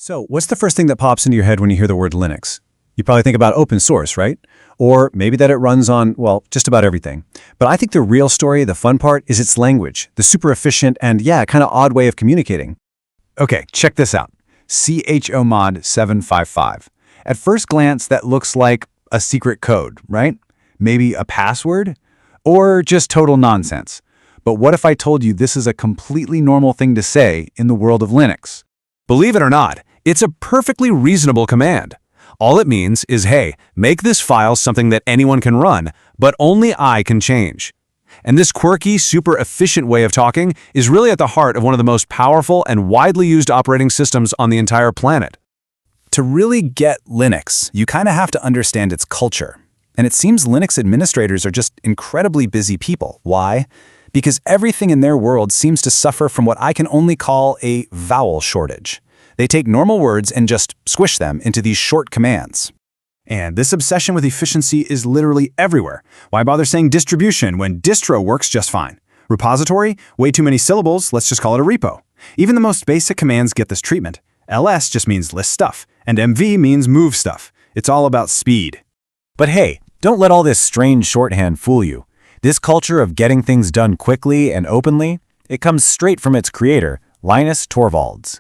So, what's the first thing that pops into your head when you hear the word Linux? You probably think about open source, right? Or maybe that it runs on, well, just about everything. But I think the real story, the fun part, is its language, the super efficient and, yeah, kind of odd way of communicating. Okay, check this out. chmod 755. At first glance, that looks like a secret code, right? Maybe a password? Or just total nonsense. But what if I told you this is a completely normal thing to say in the world of Linux? Believe it or not, it's a perfectly reasonable command. All it means is, hey, make this file something that anyone can run, but only I can change. And this quirky, super efficient way of talking is really at the heart of one of the most powerful and widely used operating systems on the entire planet. To really get Linux, you kind of have to understand its culture. And it seems Linux administrators are just incredibly busy people. Why? Because everything in their world seems to suffer from what I can only call a vowel shortage. They take normal words and just squish them into these short commands. And this obsession with efficiency is literally everywhere. Why bother saying distribution when distro works just fine? Repository? Way too many syllables, let's just call it a repo. Even the most basic commands get this treatment. ls just means list stuff, and mv means move stuff. It's all about speed. But hey, don't let all this strange shorthand fool you. This culture of getting things done quickly and openly, it comes straight from its creator, Linus Torvalds.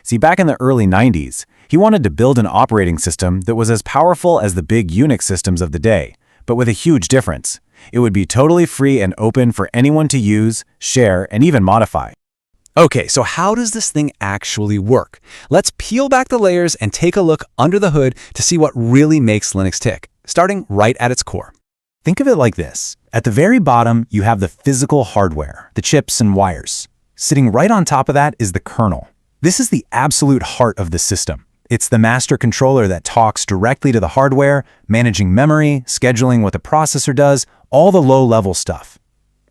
See, back in the early 90s, he wanted to build an operating system that was as powerful as the big Unix systems of the day, but with a huge difference. It would be totally free and open for anyone to use, share, and even modify. Okay, so how does this thing actually work? Let's peel back the layers and take a look under the hood to see what really makes Linux tick, starting right at its core. Think of it like this. At the very bottom, you have the physical hardware, the chips and wires. Sitting right on top of that is the kernel. This is the absolute heart of the system. It's the master controller that talks directly to the hardware, managing memory, scheduling what the processor does, all the low-level stuff.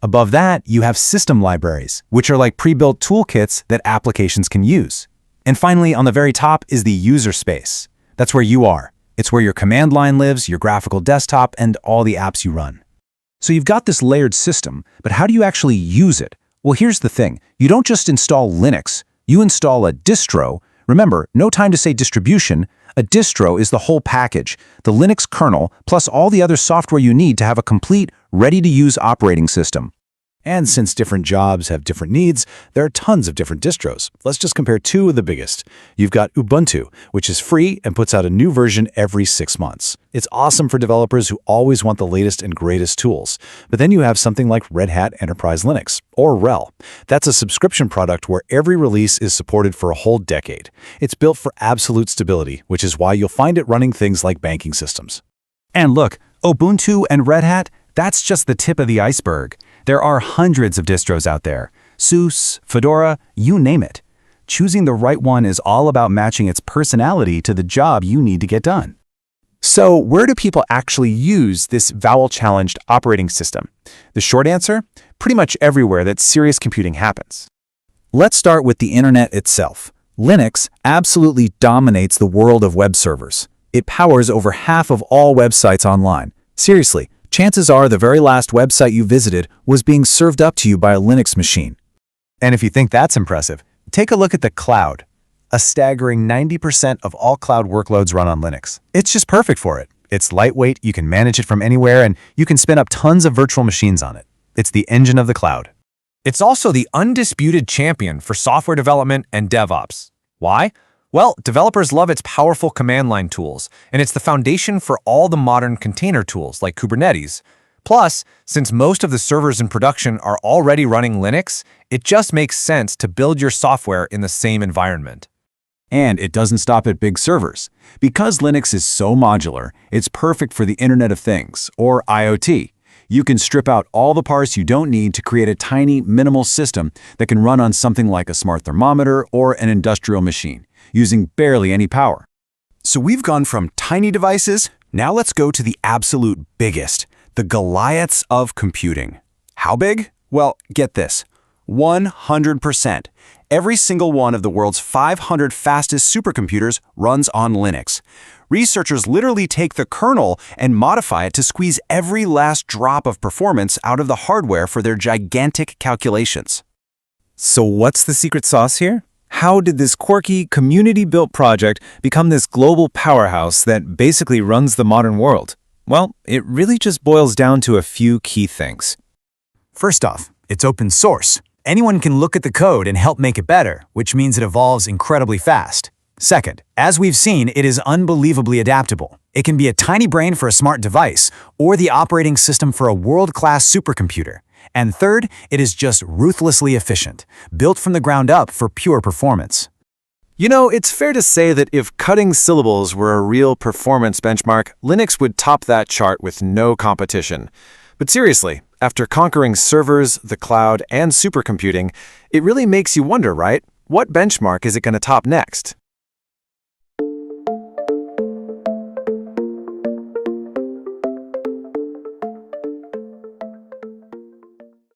Above that, you have system libraries, which are like pre-built toolkits that applications can use. And finally, on the very top is the user space. That's where you are. It's where your command line lives, your graphical desktop, and all the apps you run. So you've got this layered system, but how do you actually use it? Well, here's the thing. You don't just install Linux. You install a distro. Remember, no time to say distribution. A distro is the whole package, the Linux kernel, plus all the other software you need to have a complete, ready-to-use operating system. And since different jobs have different needs, there are tons of different distros. Let's just compare two of the biggest. You've got Ubuntu, which is free and puts out a new version every 6 months. It's awesome for developers who always want the latest and greatest tools. But then you have something like Red Hat Enterprise Linux, or RHEL. That's a subscription product where every release is supported for a whole decade. It's built for absolute stability, which is why you'll find it running things like banking systems. And look, Ubuntu and Red Hat, that's just the tip of the iceberg. There are hundreds of distros out there. SUSE, Fedora, you name it. Choosing the right one is all about matching its personality to the job you need to get done. So where do people actually use this vowel-challenged operating system? The short answer? Pretty much everywhere that serious computing happens. Let's start with the internet itself. Linux absolutely dominates the world of web servers. It powers over half of all websites online. Seriously. Chances are the very last website you visited was being served up to you by a Linux machine. And if you think that's impressive, take a look at the cloud. A staggering 90% of all cloud workloads run on Linux. It's just perfect for it. It's lightweight, you can manage it from anywhere, and you can spin up tons of virtual machines on it. It's the engine of the cloud. It's also the undisputed champion for software development and DevOps. Why? Well, developers love its powerful command line tools, and it's the foundation for all the modern container tools like Kubernetes. Plus, since most of the servers in production are already running Linux, it just makes sense to build your software in the same environment. And it doesn't stop at big servers. Because Linux is so modular, it's perfect for the Internet of Things, or IoT. You can strip out all the parts you don't need to create a tiny, minimal system that can run on something like a smart thermometer or an industrial machine, using barely any power. So we've gone from tiny devices, now let's go to the absolute biggest, the Goliaths of computing. How big? Well, get this, 100%. Every single one of the world's 500 fastest supercomputers runs on Linux. Researchers literally take the kernel and modify it to squeeze every last drop of performance out of the hardware for their gigantic calculations. So what's the secret sauce here? How did this quirky, community-built project become this global powerhouse that basically runs the modern world? Well, it really just boils down to a few key things. First off, it's open source. Anyone can look at the code and help make it better, which means it evolves incredibly fast. Second, as we've seen, it is unbelievably adaptable. It can be a tiny brain for a smart device, or the operating system for a world-class supercomputer. And third, it is just ruthlessly efficient, built from the ground up for pure performance. You know, it's fair to say that if cutting syllables were a real performance benchmark, Linux would top that chart with no competition. But seriously, after conquering servers, the cloud, and supercomputing, it really makes you wonder, right? What benchmark is it going to top next?